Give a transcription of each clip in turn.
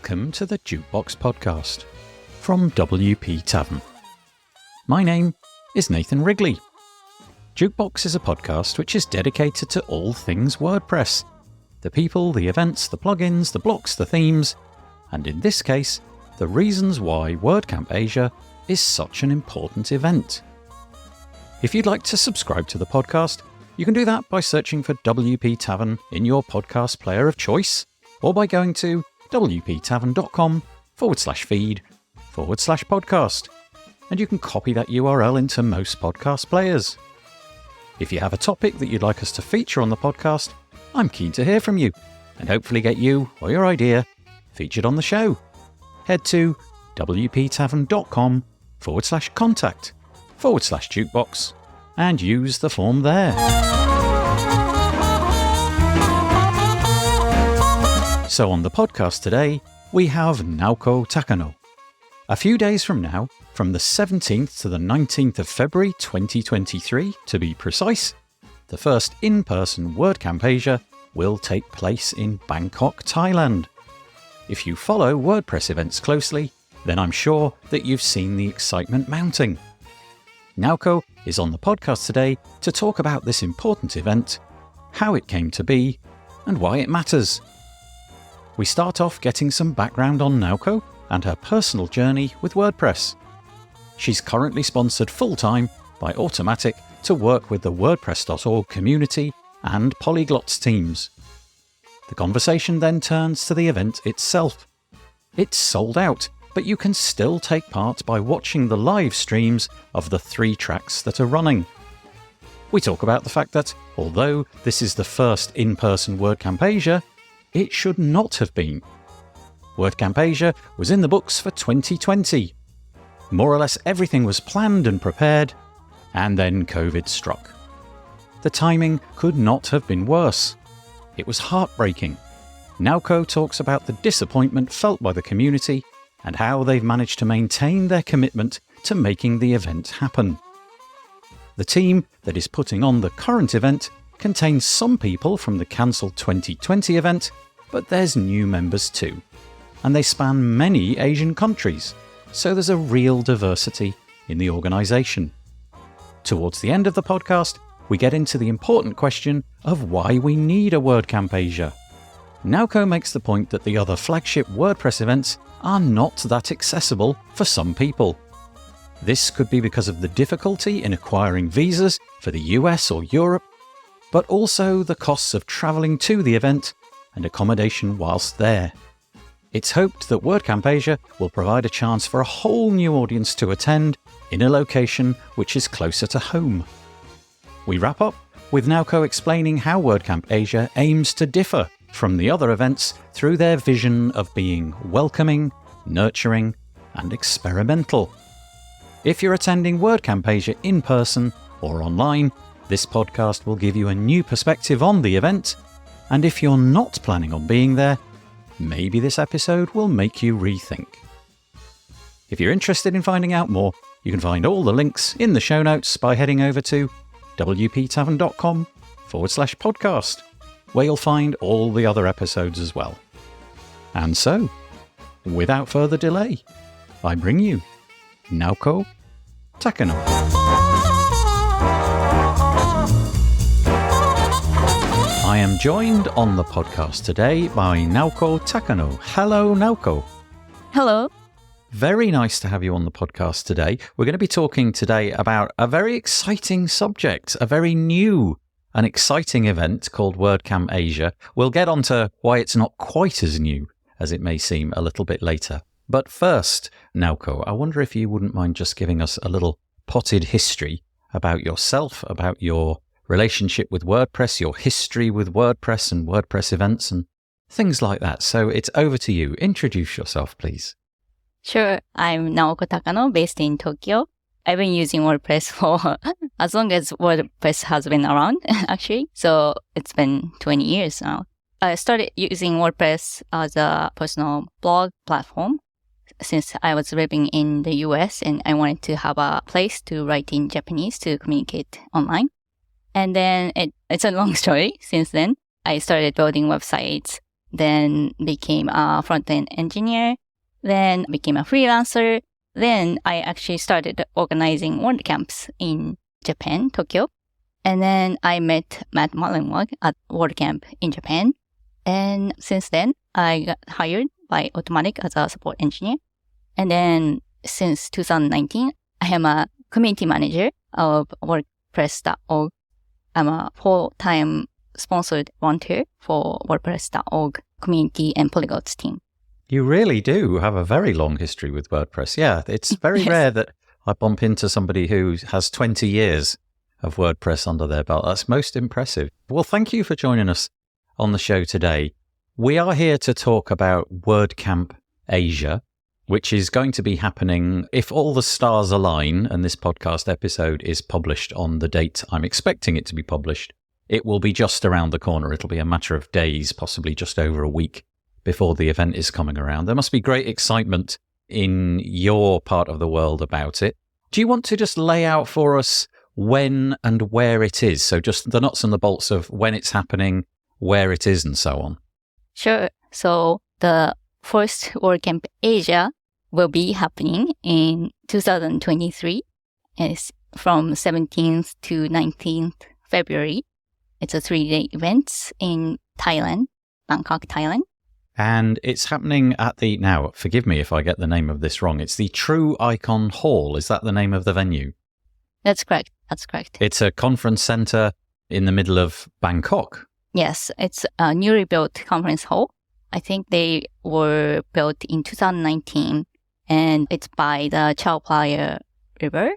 welcome to the Jukebox Podcast from WP Tavern. My name is Nathan Wrigley. Jukebox is a podcast which is dedicated to all things WordPress. The people, the events, the plugins, the blocks, the themes, and in this case, the reasons why WordCamp Asia is such an important event. If you'd like to subscribe to the podcast, you can do that by searching for WP Tavern in your podcast player of choice, or by going to wptavern.com/feed/podcast, and you can copy that URL into most podcast players. If you have a topic that you'd like us to feature on the podcast, I'm keen to hear from you, and hopefully get you or your idea featured on the show. Head to wptavern.com/contact/jukebox and use the form there. So on the podcast today, we have Naoko Takano. A few days from now, from the 17th to the 19th of February 2023, to be precise, the first in-person WordCamp Asia will take place in Bangkok, Thailand. If you follow WordPress events closely, then I'm sure that you've seen the excitement mounting. Naoko is on the podcast today to talk about this important event, how it came to be, and why it matters. We start off getting some background on Naoko and her personal journey with WordPress. She's currently sponsored full-time by Automatic to work with the WordPress.org community and Polyglots teams. The conversation then turns to the event itself. It's sold out, but you can still take part by watching the live streams of the 3 tracks that are running. We talk about the fact that, although this is the first in-person WordCamp Asia, it should not have been. WordCamp Asia was in the books for 2020. More or less everything was planned and prepared, and then COVID struck. The timing could not have been worse. It was heartbreaking. Naoko talks about the disappointment felt by the community and how they've managed to maintain their commitment to making the event happen. The team that is putting on the current event contains some people from the cancelled 2020 event, but there's new members too. And they span many Asian countries, so there's a real diversity in the organisation. Towards the end of the podcast, we get into the important question of why we need a WordCamp Asia. Naoko makes the point that the other flagship WordPress events are not that accessible for some people. This could be because of the difficulty in acquiring visas for the US or Europe, but also the costs of travelling to the event and accommodation whilst there. It's hoped that WordCamp Asia will provide a chance for a whole new audience to attend in a location which is closer to home. We wrap up with Naoko explaining how WordCamp Asia aims to differ from the other events through their vision of being welcoming, nurturing, and experimental. If you're attending WordCamp Asia in person or online, this podcast will give you a new perspective on the event, and if you're not planning on being there, maybe this episode will make you rethink. If you're interested in finding out more, you can find all the links in the show notes by heading over to wptavern.com/podcast, where you'll find all the other episodes as well. And so, without further delay, I bring you Naoko Takano. I am joined on the podcast today by Naoko Takano. Hello, Naoko. Hello. Very nice to have you on the podcast today. We're going to be talking today about a very exciting subject, a very new and exciting event called WordCamp Asia. We'll get onto why it's not quite as new as it may seem a little bit later. But first, Naoko, I wonder if you wouldn't mind just giving us a little potted history about yourself, about your relationship with WordPress, your history with WordPress and WordPress events and things like that. So it's over to you. Introduce yourself, please. Sure. I'm Naoko Takano, based in Tokyo. I've been using WordPress for as long as WordPress has been around, actually. So it's been 20 years now. I started using WordPress as a personal blog platform since I was living in the US and I wanted to have a place to write in Japanese to communicate online. And then it's a long story. Since then, I started building websites then became a front-end engineer, then became a freelancer. Then I actually started organizing WordCamps in Japan, Tokyo. And then I met Matt Mullenweg at WordCamp in Japan. And since then, I got hired by Automatic as a support engineer. And then since 2019, I am a community manager of WordPress.org. I'm a full-time sponsored volunteer for WordPress.org community and polyglots team. You really do have a very long history with WordPress. Yeah, it's very rare that I bump into somebody who has 20 years of WordPress under their belt. That's most impressive. Well, thank you for joining us on the show today. We are here to talk about WordCamp Asia, which is going to be happening if all the stars align and this podcast episode is published on the date I'm expecting it to be published. It will be just around the corner. It'll be a matter of days, possibly just over a week before the event is coming around. There must be great excitement in your part of the world about it. Do you want to just lay out for us when and where it is? So just the nuts and the bolts of when it's happening, where it is, and so on. Sure. So the first WordCamp Asia will be happening in 2023. It's from 17th to 19th February. It's a 3-day event in Thailand, Bangkok, Thailand. And it's happening at the, now, forgive me if I get the name of this wrong, it's the True Icon Hall. Is that the name of the venue? That's correct. That's correct. It's a conference center in the middle of Bangkok. Yes, it's a newly built conference hall. I think they were built in 2019, and it's by the Chao Phraya River,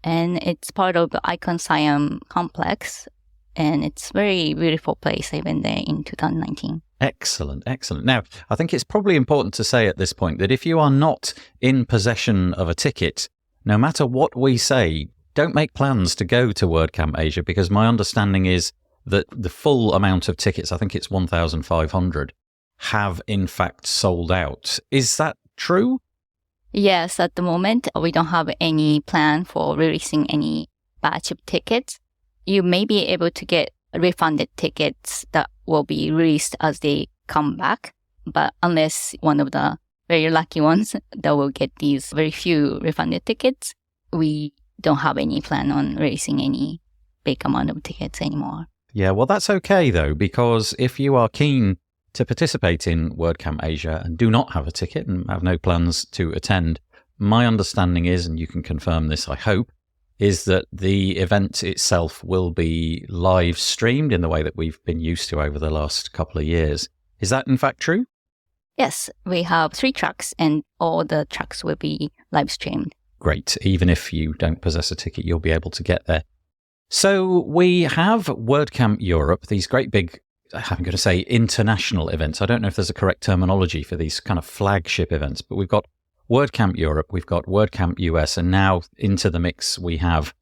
and it's part of the Icon Siam complex, and it's a very beautiful place. I've been there in 2019. Excellent, excellent. Now, I think it's probably important to say at this point that if you are not in possession of a ticket, no matter what we say, don't make plans to go to WordCamp Asia, because my understanding is that the full amount of tickets, I think it's 1,500, have in fact sold out. Is that true? Yes, at the moment, we don't have any plan for releasing any batch of tickets. You may be able to get refunded tickets that will be released as they come back, but unless one of the very lucky ones that will get these very few refunded tickets, we don't have any plan on releasing any big amount of tickets anymore. Yeah, well, that's okay, though, because if you are keen to participate in WordCamp Asia and do not have a ticket and have no plans to attend, my understanding is, and you can confirm this, I hope, is that the event itself will be live streamed in the way that we've been used to over the last couple of years. Is that in fact true? Yes, we have 3 tracks and all the tracks will be live streamed. Great. Even if you don't possess a ticket, you'll be able to get there. So we have WordCamp Europe, these great big, I'm going to say international events. I don't know if there's a correct terminology for these kind of flagship events, but we've got WordCamp Europe, we've got WordCamp US, and now into the mix we have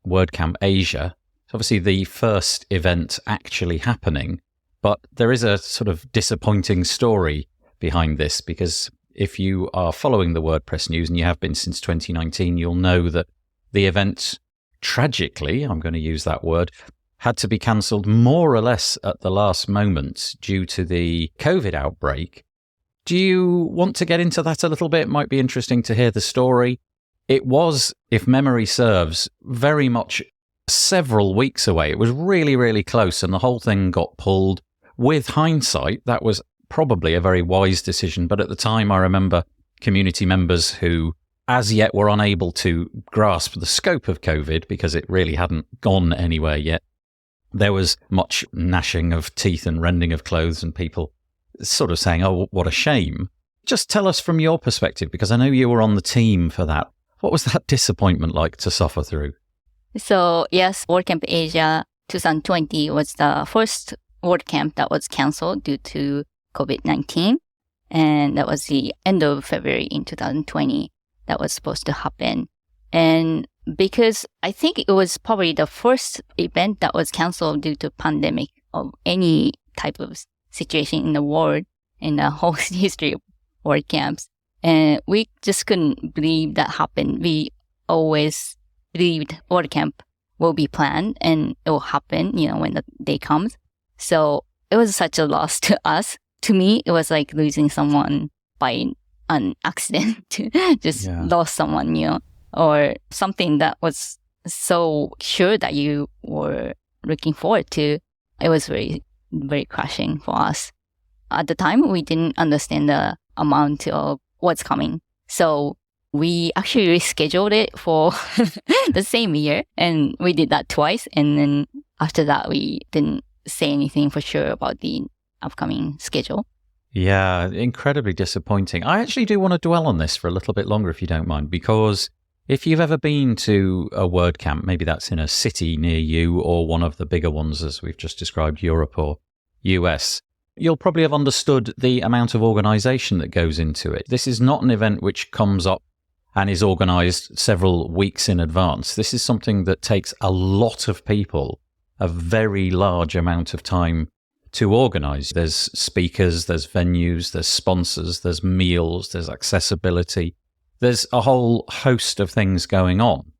WordCamp Asia. It's obviously the first event actually happening, but there is a sort of disappointing story behind this, because if you are following the WordPress news, and you have been since 2019, you'll know that the event, tragically, I'm going to use that word, had to be cancelled more or less at the last moment due to the COVID outbreak. Do you want to get into that a little bit? It might be interesting to hear the story. It was, if memory serves, very much several weeks away. It was really, really close, and the whole thing got pulled. With hindsight, that was probably a very wise decision, but at the time I remember community members who as yet were unable to grasp the scope of COVID because it really hadn't gone anywhere yet. There was much gnashing of teeth and rending of clothes and people sort of saying, oh, what a shame. Just tell us from your perspective, because I know you were on the team for that. What was that disappointment like to suffer through? So yes, WordCamp Asia 2020 was the first WordCamp that was cancelled due to COVID-19. And that was the end of February in 2020 that was supposed to happen. And because I think it was probably the first event that was cancelled due to pandemic of any type of situation in the world, in the whole history of WordCamps. And we just couldn't believe that happened. We always believed WordCamp will be planned and it will happen, when the day comes. So it was such a loss to us. to me, it was like losing someone by an accident. Just lost someone, or something that was so sure that you were looking forward to. It was very, very crushing for us. At the time, we didn't understand the amount of what's coming. So we actually rescheduled it for the same year, and we did that twice. And then after that, we didn't say anything for sure about the upcoming schedule. Yeah, incredibly disappointing. I actually do want to dwell on this for a little bit longer, if you don't mind, because if you've ever been to a WordCamp, maybe that's in a city near you or one of the bigger ones, as we've just described, Europe or US, you'll probably have understood the amount of organization that goes into it. This is not an event which comes up and is organized several weeks in advance. This is something that takes a lot of people, a very large amount of time to organize. There's speakers, there's venues, there's sponsors, there's meals, there's accessibility. There's a whole host of things going on.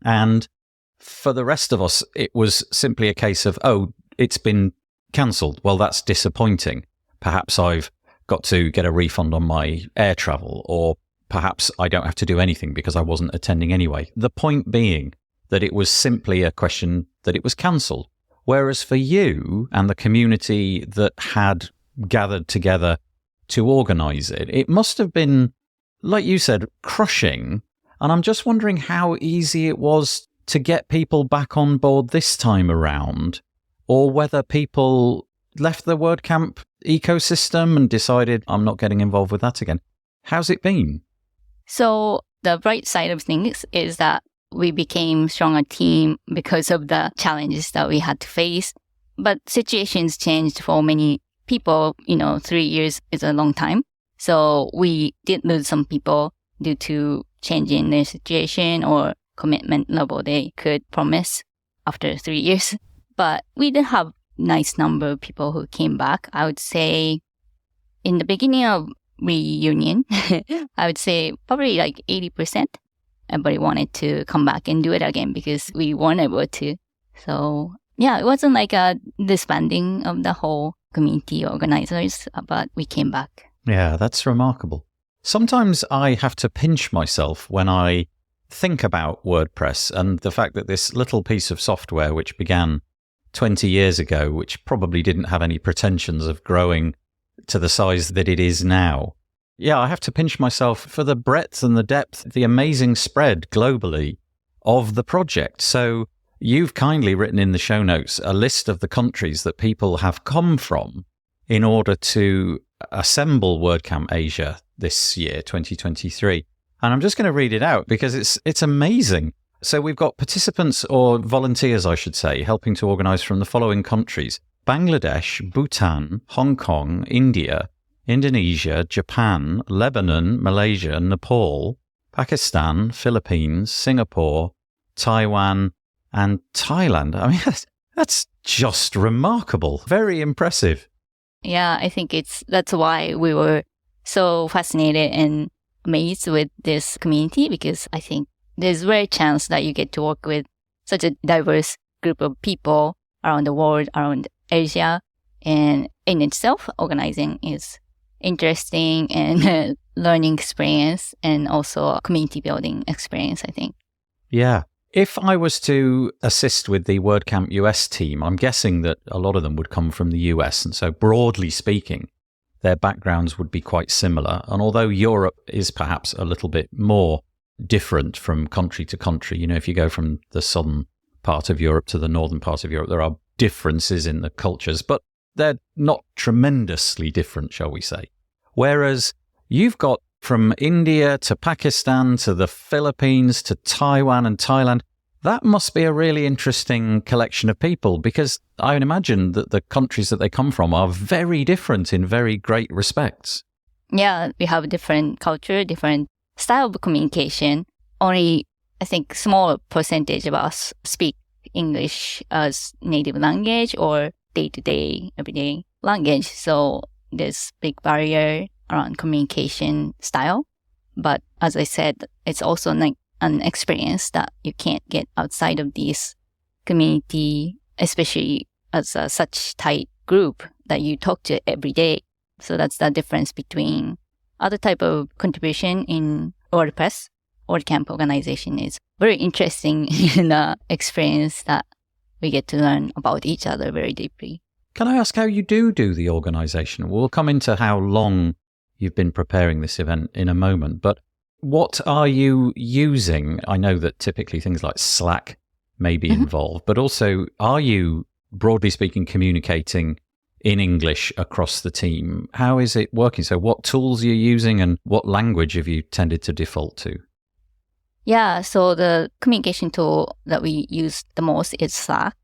And for the rest of us, it was simply a case of, oh, it's been cancelled. Well, that's disappointing. Perhaps I've got to get a refund on my air travel, or perhaps I don't have to do anything because I wasn't attending anyway. The point being that it was simply a question that it was cancelled. Whereas for you and the community that had gathered together to organise it, it must have been, like you said, crushing. And I'm just wondering how easy it was to get people back on board this time around, or whether people left the WordCamp ecosystem and decided, I'm not getting involved with that again. How's it been? So the bright side of things is that we became stronger team because of the challenges that we had to face. But situations changed for many people. 3 years is a long time. So we did lose some people due to changing their situation or commitment level they could promise after 3 years. But we did have nice number of people who came back. I would say in the beginning of reunion, I would say probably like 80%. Everybody wanted to come back and do it again because we weren't able to. So yeah, it wasn't like a disbanding of the whole community organizers, but we came back. Yeah, that's remarkable. Sometimes I have to pinch myself when I think about WordPress and the fact that this little piece of software, which began 20 years ago, which probably didn't have any pretensions of growing to the size that it is now. Yeah, I have to pinch myself for the breadth and the depth, the amazing spread globally of the project. So you've kindly written in the show notes a list of the countries that people have come from in order to assemble WordCamp Asia this year, 2023. And I'm just going to read it out because it's amazing. So we've got participants, or volunteers, I should say, helping to organize from the following countries: Bangladesh, Bhutan, Hong Kong, India, Indonesia, Japan, Lebanon, Malaysia, Nepal, Pakistan, Philippines, Singapore, Taiwan, and Thailand. I mean, that's just remarkable. Very impressive. Yeah, I think that's why we were so fascinated and amazed with this community, because I think there's a rare chance that you get to work with such a diverse group of people around the world, around Asia. And in itself, organizing is interesting and learning experience, and also a community building experience, I think. Yeah. If I was to assist with the WordCamp US team, I'm guessing that a lot of them would come from the US. And so broadly speaking, their backgrounds would be quite similar. And although Europe is perhaps a little bit more different from country to country, if you go from the southern part of Europe to the northern part of Europe, there are differences in the cultures, but they're not tremendously different, shall we say. Whereas you've got from India to Pakistan to the Philippines to Taiwan and Thailand, that must be a really interesting collection of people, because I would imagine that the countries that they come from are very different in very great respects. Yeah, we have different culture, different style of communication. Only, I think, small percentage of us speak English as native language or day-to-day, everyday language. So there's big barrier around communication style. But as I said, it's also like an experience that you can't get outside of this community, especially as such tight group that you talk to every day. So that's the difference between other type of contribution in WordPress. WordCamp organization is very interesting in the experience that we get to learn about each other very deeply. Can I ask how you do the organization? We'll come into how long you've been preparing this event in a moment, but what are you using? I know that typically things like Slack may be involved, but also are you, broadly speaking, communicating in English across the team? How is it working? So what tools are you using and what language have you tended to default to? Yeah, so the communication tool that we use the most is Slack,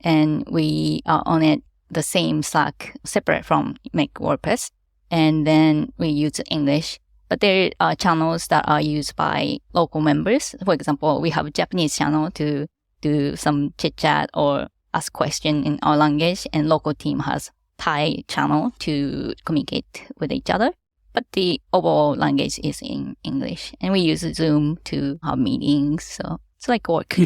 and we are on it the same Slack separate from Make WordPress, and then we use English. But there are channels that are used by local members. For example, we have a Japanese channel to do some chit chat or ask question in our language, and local team has Thai channel to communicate with each other. But the overall language is in English, and we use Zoom to have meetings. So it's like work.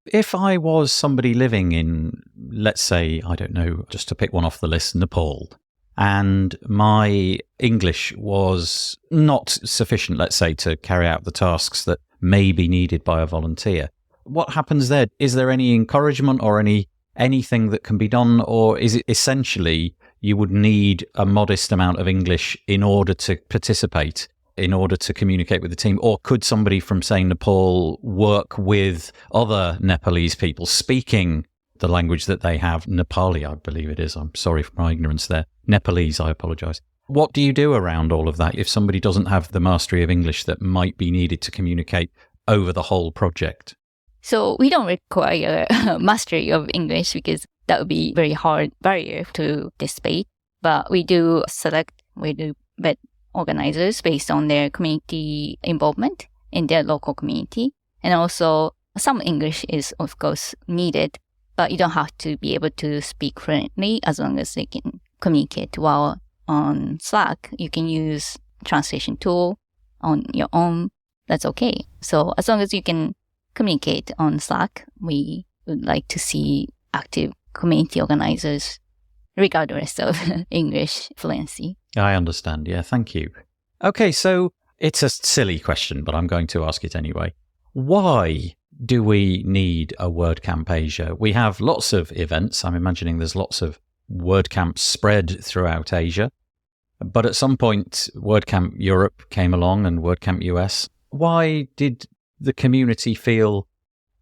If I was somebody living in, let's say, I don't know, just to pick one off the list, Nepal, and my English was not sufficient, let's say, to carry out the tasks that may be needed by a volunteer, what happens there? Is there any encouragement or anything that can be done, or is it essentially you would need a modest amount of English in order to participate, in order to communicate with the team? Or could somebody from, say, Nepal work with other Nepalese people speaking the language that they have? Nepali, I believe it is. I'm sorry for my ignorance there. Nepalese, I apologize. What do you do around all of that if somebody doesn't have the mastery of English that might be needed to communicate over the whole project? So we don't require mastery of English because that would be very hard barrier to participate. But we do vet organizers based on their community involvement in their local community. And also some English is of course needed, but you don't have to be able to speak fluently as long as they can communicate well. On Slack, you can use translation tool on your own. That's okay. So as long as you can communicate on Slack, we would like to see active community organizers regardless of English fluency. I understand. Yeah, thank you. Okay, so it's a silly question, but I'm going to ask it anyway. Why do we need a WordCamp Asia? We have lots of events. I'm imagining there's lots of WordCamps spread throughout Asia. But at some point, WordCamp Europe came along and WordCamp US. Why did the community feel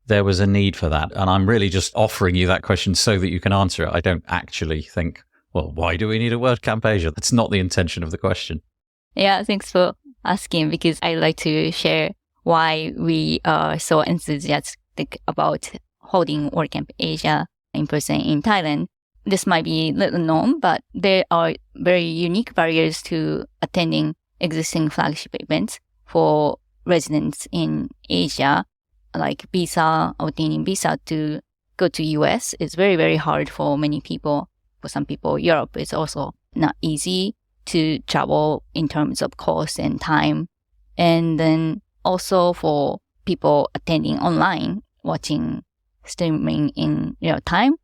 there was a need for that? And I'm really just offering you that question so that you can answer it. I don't actually think, well, why do we need a WordCamp Asia? That's not the intention of the question. Yeah, thanks for asking, because I'd like to share why we are so enthusiastic about holding WordCamp Asia in person in Thailand. This might be little known, but there are very unique barriers to attending existing flagship events for residents in Asia, like obtaining visa to go to US is very, very hard for many people. For some people, Europe is also not easy to travel in terms of cost and time. And then also for people attending online, watching streaming in real time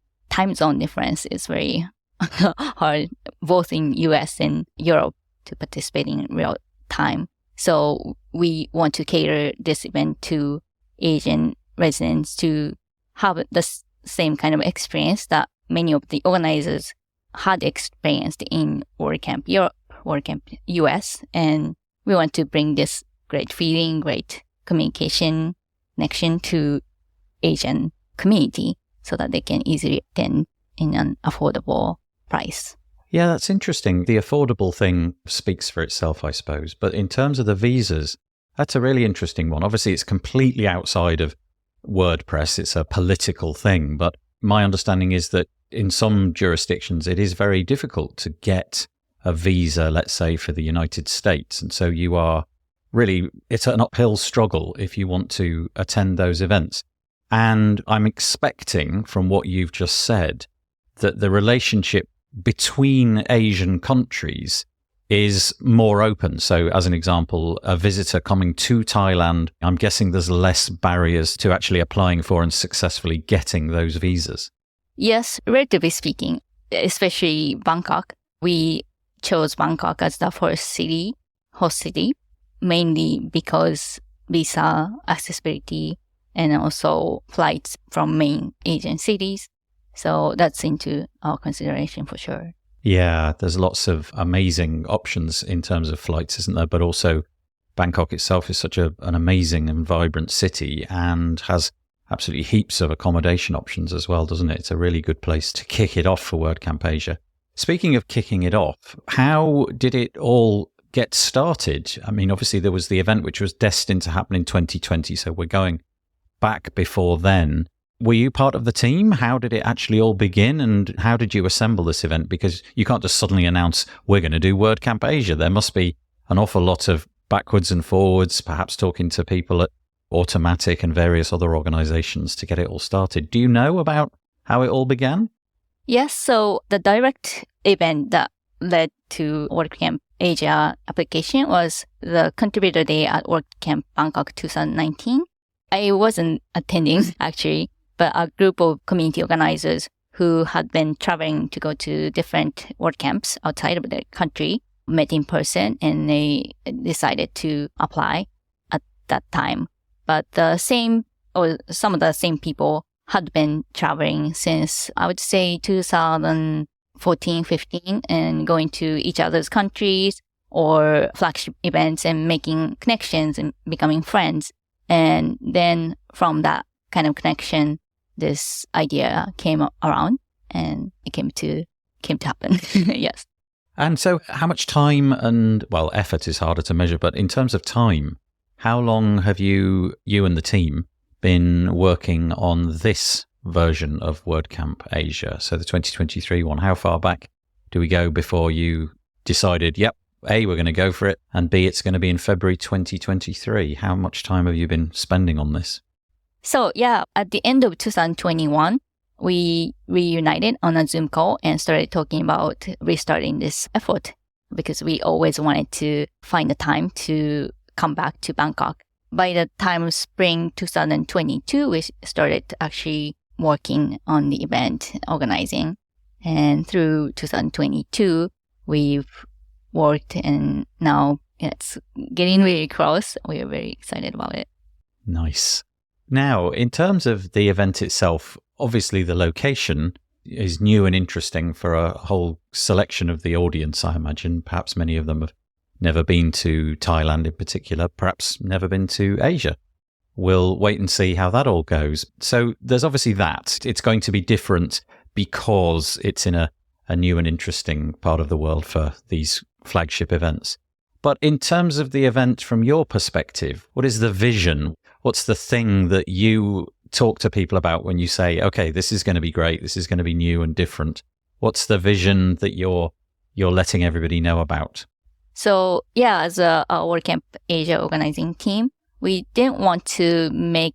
zone difference is very hard, both in US and Europe, to participate in real time. So we want to cater this event to Asian residents to have the same kind of experience that many of the organizers had experienced in WordCamp Europe, WordCamp US. And we want to bring this great feeling, great communication, connection to Asian community so that they can easily attend in an affordable price. Yeah, that's interesting. The affordable thing speaks for itself, I suppose. But in terms of the visas, that's a really interesting one. Obviously, it's completely outside of WordPress. It's a political thing. But my understanding is that in some jurisdictions, it is very difficult to get a visa, let's say, for the United States. And so you are really, it's an uphill struggle if you want to attend those events. And I'm expecting from what you've just said that the relationship between Asian countries is more open. So as an example, a visitor coming to Thailand, I'm guessing there's less barriers to actually applying for and successfully getting those visas. Yes, relatively speaking, especially Bangkok, we chose Bangkok as the first host city, mainly because visa accessibility and also flights from main Asian cities. So that's into our consideration for sure. Yeah, there's lots of amazing options in terms of flights, isn't there? But also Bangkok itself is such an amazing and vibrant city and has absolutely heaps of accommodation options as well, doesn't it? It's a really good place to kick it off for WordCamp Asia. Speaking of kicking it off, how did it all get started? I mean, obviously there was the event which was destined to happen in 2020, so we're going back before then. Were you part of the team? How did it actually all begin, and how did you assemble this event? Because you can't just suddenly announce, we're going to do WordCamp Asia. There must be an awful lot of backwards and forwards, perhaps talking to people at Automatic and various other organizations to get it all started. Do you know about how it all began? Yes, so the direct event that led to WordCamp Asia application was the Contributor Day at WordCamp Bangkok 2019. I wasn't attending actually, but a group of community organizers who had been traveling to go to different WordCamps outside of the country met in person, and they decided to apply at that time. But some of the same people had been traveling since, I would say, 2014, 15, and going to each other's countries or flagship events and making connections and becoming friends. And then from that kind of connection, this idea came around and it came to happen. Yes. And so how much time and, well, effort is harder to measure, but in terms of time, how long have you and the team been working on this version of WordCamp Asia? So the 2023 one, how far back do we go before you decided, yep, A, we're going to go for it, and B, it's going to be in February 2023? How much time have you been spending on this? So yeah, at the end of 2021, we reunited on a Zoom call and started talking about restarting this effort because we always wanted to find the time to come back to Bangkok. By the time of spring 2022, we started actually working on the event organizing. And through 2022, we've worked, and now it's getting really close. We are very excited about it. Nice. Now, in terms of the event itself, obviously the location is new and interesting for a whole selection of the audience, I imagine. Perhaps many of them have never been to Thailand in particular, perhaps never been to Asia. We'll wait and see how that all goes. So there's obviously that. It's going to be different because it's in a new and interesting part of the world for these flagship events. But in terms of the event from your perspective, what is the vision? What's the thing that you talk to people about when you say, okay, this is going to be great, this is going to be new and different? What's the vision that you're letting everybody know about? So yeah, as a WordCamp Asia organizing team, we didn't want to make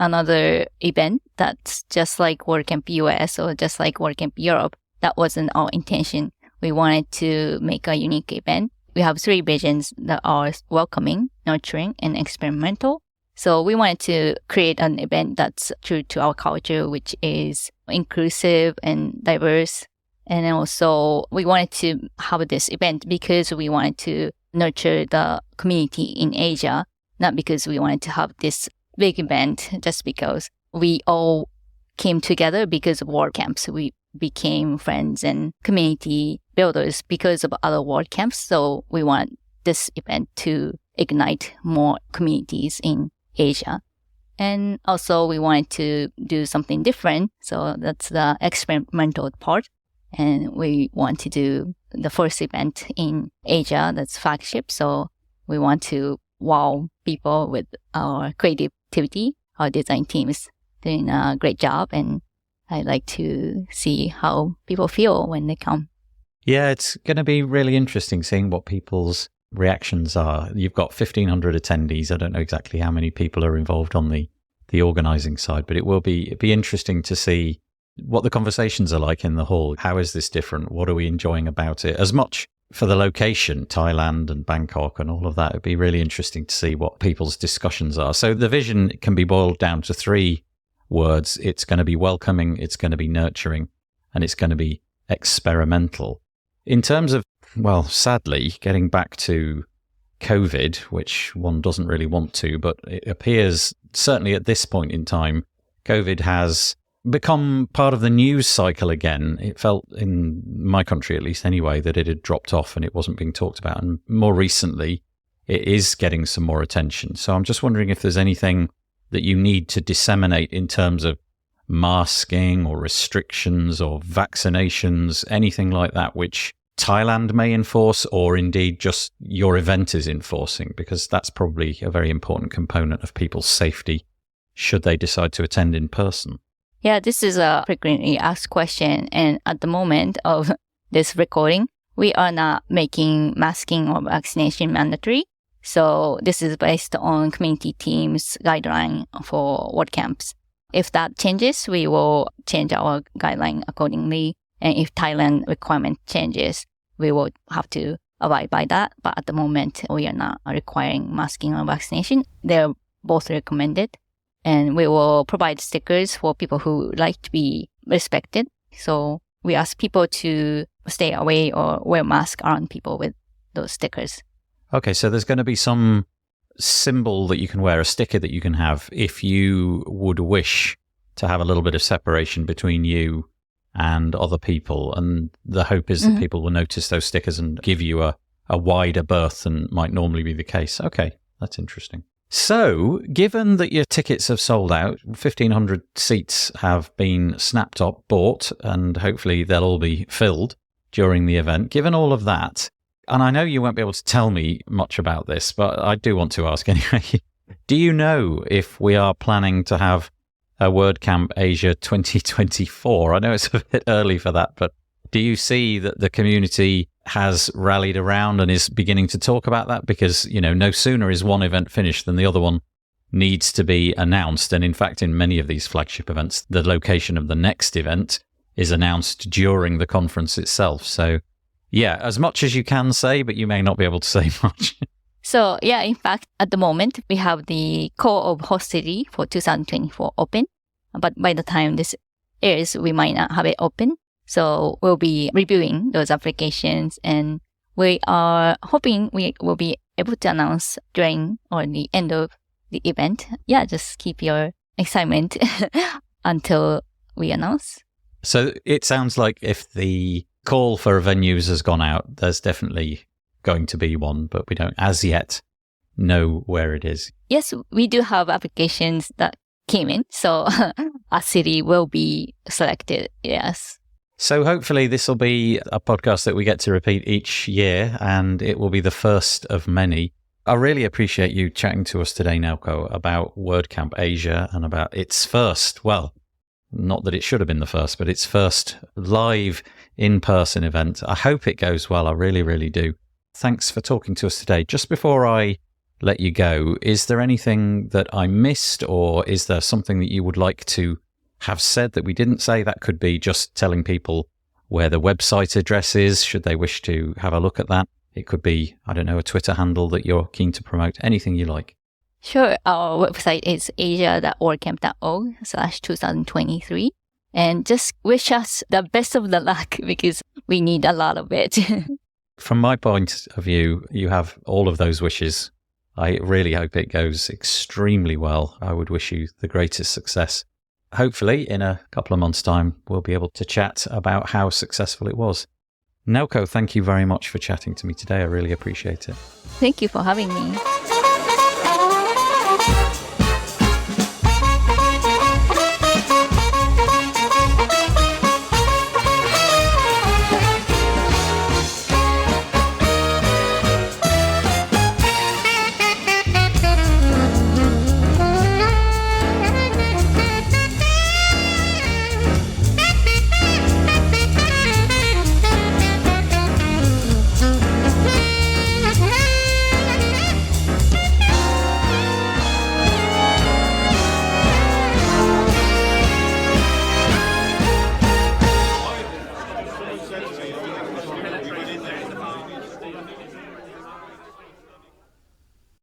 another event that's just like WordCamp US or just like WordCamp Europe. That wasn't our intention. We wanted to make a unique event. We have 3 visions that are welcoming, nurturing, and experimental. So we wanted to create an event that's true to our culture, which is inclusive and diverse. And also we wanted to have this event because we wanted to nurture the community in Asia, not because we wanted to have this big event just because we all came together because of WordCamps. We became friends and community builders because of other WordCamps. So we want this event to ignite more communities in Asia. And also we wanted to do something different. So that's the experimental part. And we want to do the first event in Asia that's flagship. So we want to wow people with our creativity. Our design team is doing a great job, and I like to see how people feel when they come. Yeah, it's going to be really interesting seeing what people's reactions are. You've got 1,500 attendees. I don't know exactly how many people are involved on the organizing side, but it'd be interesting to see what the conversations are like in the hall. How is this different? What are we enjoying about it? As much for the location, Thailand and Bangkok and all of that, it'd be really interesting to see what people's discussions are. So the vision can be boiled down to 3 words. It's going to be welcoming, it's going to be nurturing, and it's going to be experimental. in terms of, well, sadly, getting back to COVID, which one doesn't really want to, but it appears, certainly at this point in time, COVID has become part of the news cycle again. It felt, in my country at least anyway, that it had dropped off and it wasn't being talked about. And more recently, it is getting some more attention. So I'm just wondering if there's anything that you need to disseminate in terms of masking or restrictions or vaccinations, anything like that, which Thailand may enforce, or indeed just your event is enforcing, because that's probably a very important component of people's safety should they decide to attend in person. Yeah, this is a frequently asked question. And at the moment of this recording, we are not making masking or vaccination mandatory. So this is based on community teams' guideline for WordCamps. If that changes, we will change our guideline accordingly. And if Thailand requirement changes, we will have to abide by that. But at the moment, we are not requiring masking or vaccination. They're both recommended. And we will provide stickers for people who like to be respected. So we ask people to stay away or wear masks around people with those stickers. Okay, so there's going to be some symbol that you can wear, a sticker that you can have if you would wish to have a little bit of separation between you and other people. And the hope is that people will notice those stickers and give you a wider berth than might normally be the case. Okay, that's interesting. So, given that your tickets have sold out, 1,500 seats have been snapped up, bought, and hopefully they'll all be filled during the event. Given all of that, and I know you won't be able to tell me much about this, but I do want to ask anyway. Do you know if we are planning to have a WordCamp Asia 2024? I know it's a bit early for that, but do you see that the community has rallied around and is beginning to talk about that? Because, you know, no sooner is one event finished than the other one needs to be announced. And in fact, in many of these flagship events, the location of the next event is announced during the conference itself. So, yeah, as much as you can say, but you may not be able to say much. So, yeah, in fact, at the moment, we have the call of hostility for 2024 open. But by the time this airs, we might not have it open. So we'll be reviewing those applications, and we are hoping we will be able to announce during or the end of the event. Yeah, just keep your excitement until we announce. So it sounds like if the call for venues has gone out, there's definitely going to be one, but we don't as yet know where it is. Yes, we do have applications that came in, so a city will be selected, yes. So hopefully this will be a podcast that we get to repeat each year, and it will be the first of many. I really appreciate you chatting to us today, Naoko, about WordCamp Asia and about its first, well, not that it should have been the first, but its first live in-person event. I hope it goes well. I really, really do. Thanks for talking to us today. Just before I let you go, is there anything that I missed, or is there something that you would like to have said that we didn't say? That could be just telling people where the website address is, should they wish to have a look at that. It could be, I don't know, a Twitter handle that you're keen to promote, anything you like. Sure. Our website is asia.wordcamp.org/2023. And just wish us the best of the luck, because we need a lot of it. From my point of view, you have all of those wishes. I really hope it goes extremely well. I would wish you the greatest success. Hopefully, in a couple of months' time, we'll be able to chat about how successful it was. Naoko, thank you very much for chatting to me today. I really appreciate it. Thank you for having me.